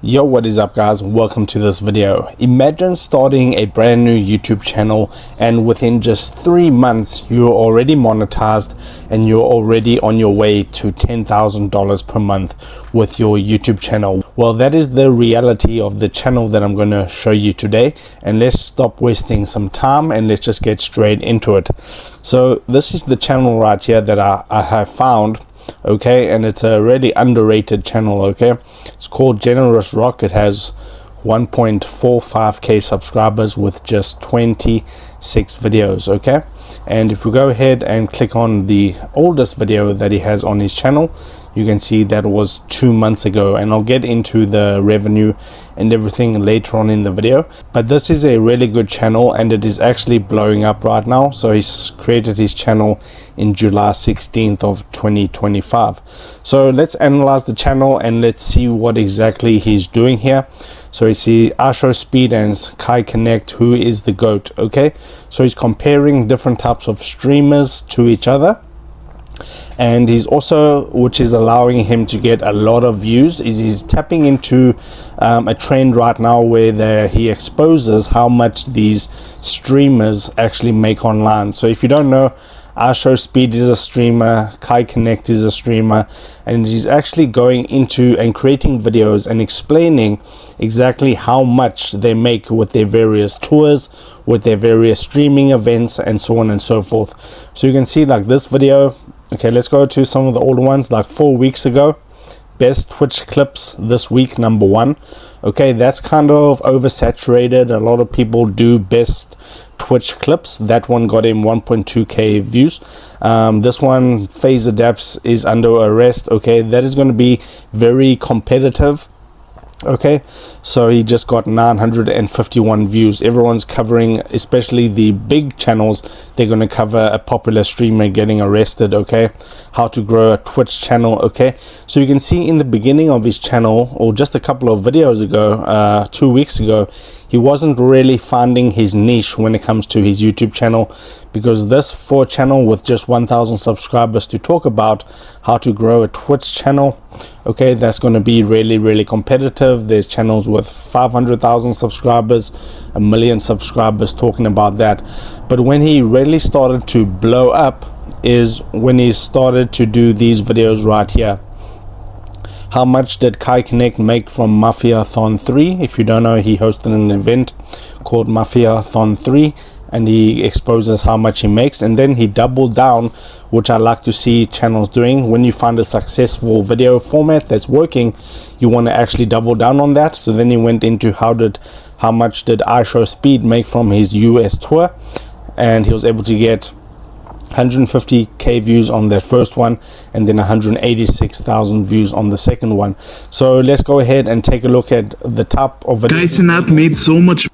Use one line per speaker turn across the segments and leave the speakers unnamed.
Yo, what is up guys? Welcome to this video. Imagine starting a brand new YouTube channel and within just 3 months you're already monetized and you're already on your way to $10,000 per month with your YouTube channel. Well, that is the reality of the channel that I'm going to show you today, and let's stop wasting some time and let's just get straight into it. So this is the channel right here that I have found. Okay, and it's a really underrated channel. Okay, it's called Generous Rock. It has 1.45k subscribers with just 26 videos. Okay, and if we go ahead and click on the oldest video that he has on his channel, you can see that was 2 months ago, and I'll get into the revenue and everything later on in the video. But this is a really good channel and it is actually blowing up right now. So he's created his channel in July 16th of 2025. So let's analyze the channel and let's see what exactly he's doing here. So you see IShowSpeed and Kai Connect, who is the GOAT. Okay, so he's comparing different types of streamers to each other. And he's also, which is allowing him to get a lot of views, is he's tapping into a trend right now where he exposes how much these streamers actually make online. So if you don't know, IShowSpeed is a streamer, Kai Connect is a streamer, and he's actually going into and creating videos and explaining exactly how much they make with their various tours, with their various streaming events, and so on and so forth. So you can see like this video. Okay, let's go to some of the older ones, like 4 weeks ago. Best Twitch clips this week, #1. Okay, that's kind of oversaturated. A lot of people do best Twitch clips. That one got him 1.2k views. This one, Phase Adapts, is under arrest. Okay, that is going to be very competitive. Okay, so he just got 951 views. Everyone's covering, especially the big channels, they're going to cover a popular streamer getting arrested. Okay, how to grow a Twitch channel. Okay, so you can see in the beginning of his channel, or just a couple of videos ago, 2 weeks ago, he wasn't really finding his niche when it comes to his YouTube channel, because this for a channel with just 1,000 subscribers to talk about how to grow a Twitch channel, okay, that's going to be really competitive. There's channels with 500,000 subscribers, 1 million subscribers talking about that. But when he really started to blow up is when he started to do these videos right here. How much did Kai Connect make from Mafiathon 3? If you don't know, he hosted an event called Mafiathon 3 and he exposes how much he makes, and then he doubled down, which I like to see channels doing. When you find a successful video format that's working, you want to actually double down on that. So then he went into how much did IShowSpeed make from his US tour, and he was able to get 150k views on that first one, and then 186,000 views on the second one. So let's go ahead and take a look at the type of video.
Guys, Sinat made so much.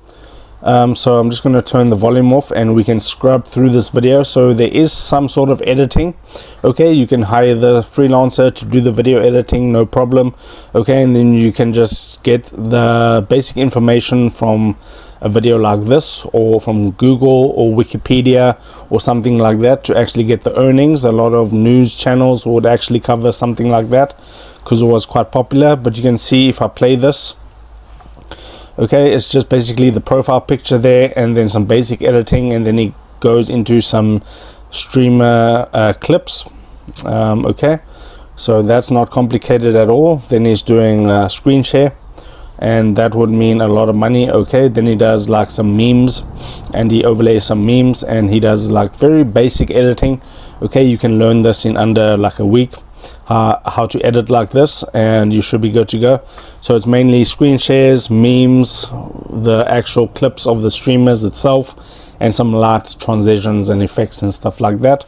So I'm just going to turn the volume off and we can scrub through this video. So there is some sort of editing. Okay, you can hire the freelancer to do the video editing, no problem. Okay, and then you can just get the basic information from a video like this, or from Google or Wikipedia or something like that, to actually get the earnings. A lot of news channels would actually cover something like that because it was quite popular. But you can see if I play this, okay, it's just basically the profile picture there and then some basic editing, and then he goes into some streamer clips. Okay, so that's not complicated at all. Then he's doing screen share, and that would mean a lot of money. Okay, then he does like some memes and he overlays some memes, and he does like very basic editing. Okay, you can learn this in under like a week, how to edit like this, and you should be good to go. So it's mainly screen shares, memes, the actual clips of the streamers itself, and some light transitions and effects and stuff like that.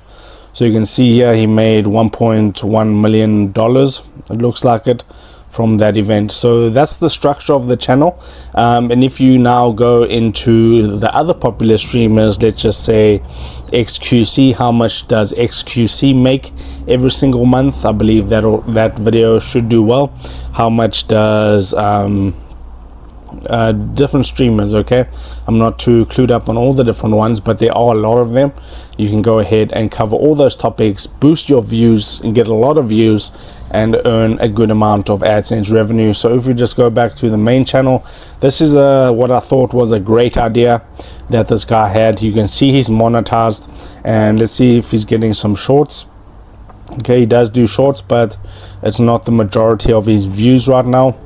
So you can see here he made $1.1 million, it looks like it, from that event. So that's the structure of the channel. And if you now go into the other popular streamers, let's just say XQC, how much does XQC make every single month? I believe that video should do well. How much does different streamers. Okay, I'm not too clued up on all the different ones, but there are a lot of them. You can go ahead and cover all those topics, boost your views and get a lot of views and earn a good amount of AdSense revenue. So if we just go back to the main channel, this is what I thought was a great idea that this guy had. You can see he's monetized, and let's see if he's getting some shorts. Okay, he does do shorts, but it's not the majority of his views right now.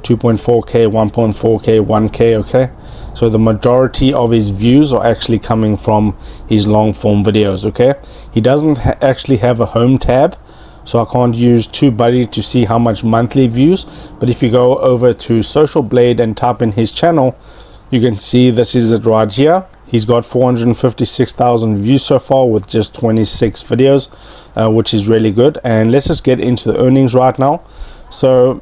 2.4k, 1.4k, 1k. okay, so the majority of his views are actually coming from his long form videos. Okay, he doesn't actually have a home tab, so I can't use TubeBuddy to see how much monthly views, but if you go over to Social Blade and type in his channel, you can see this is it right here. He's got 456,000 views so far with just 26 videos, which is really good. And let's just get into the earnings right now. So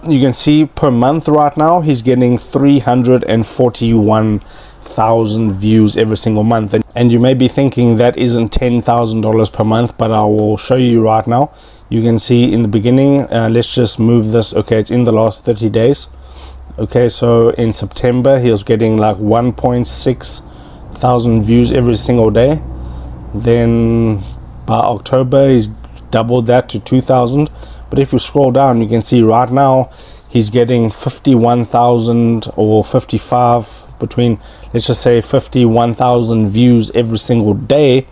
you can see per month right now he's getting 341,000 views every single month, and you may be thinking that isn't $10,000 per month, but I will show you right now. You can see in the beginning, let's just move this. Okay, it's in the last 30 days. Okay, so in September he was getting like 1.6 thousand views every single day. Then by October he's doubled that to 2,000. But if you scroll down, you can see right now he's getting 51,000 or 55, between, let's just say 51,000 views every single day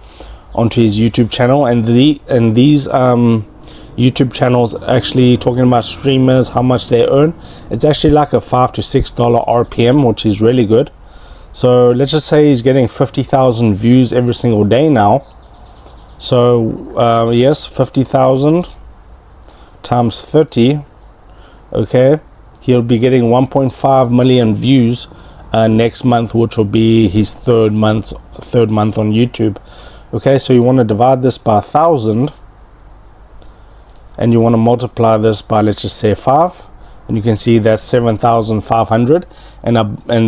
onto his YouTube channel. And these YouTube channels actually talking about streamers, how much they earn. It's actually like a $5 to $6 RPM, which is really good. So let's just say he's getting 50,000 views every single day now. So yes, 50,000 times 30. Okay, he'll be getting 1.5 million views next month, which will be his third month on YouTube. Okay, so you want to divide this by 1,000, and you want to multiply this by, let's just say 5, and you can see that's 7,500, and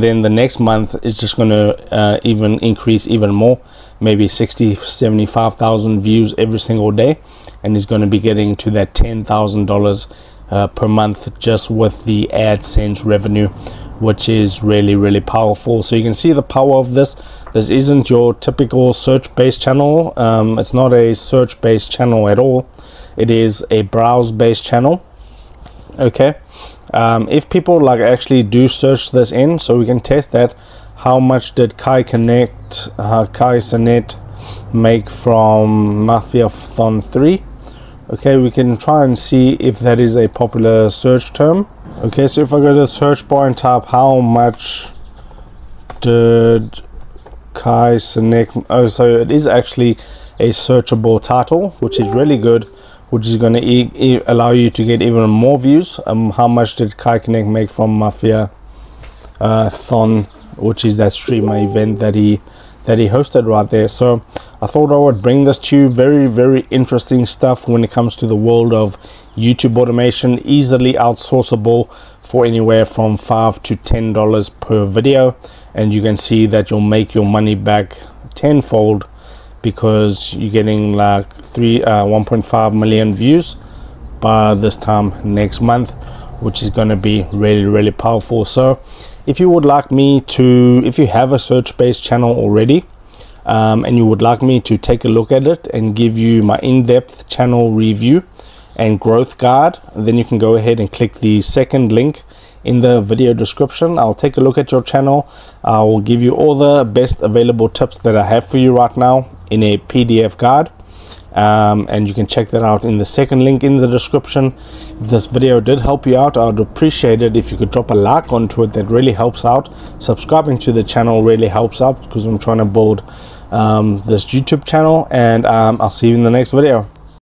then the next month is just going to even increase even more, maybe 75,000 views every single day, and he's going to be getting to that $10,000 per month just with the AdSense revenue, which is really powerful. So you can see the power of this. This isn't your typical search-based channel. It's not a search-based channel at all. It is a browse-based channel. Okay, if people like actually do search this in, so we can test that. How much did Kai Sanet make from Mafiathon 3? Okay, we can try and see if that is a popular search term. Okay, so if I go to the search bar and type how much did Kai Sanet, oh, so it is actually a searchable title, which is really good, which is going to allow you to get even more views. How much did Kai Connect make from Mafiathon, which is that streamer event that he hosted right there. So I thought I would bring this to you. Very interesting stuff when it comes to the world of YouTube automation, easily outsourceable for anywhere from $5 to $10 per video, and you can see that you'll make your money back tenfold, because you're getting like 1.5 million views by this time next month, which is going to be really powerful. So if you would like me to, if you have a search-based channel already, and you would like me to take a look at it and give you my in-depth channel review and growth guide, then you can go ahead and click the second link in the video description. I'll take a look at your channel. I will give you all the best available tips that I have for you right now in a PDF guide, and you can check that out in the second link in the description. If this video did help you out, I would appreciate it if you could drop a like onto it. That really helps out. Subscribing to the channel really helps out, because I'm trying to build this YouTube channel, and I'll see you in the next video.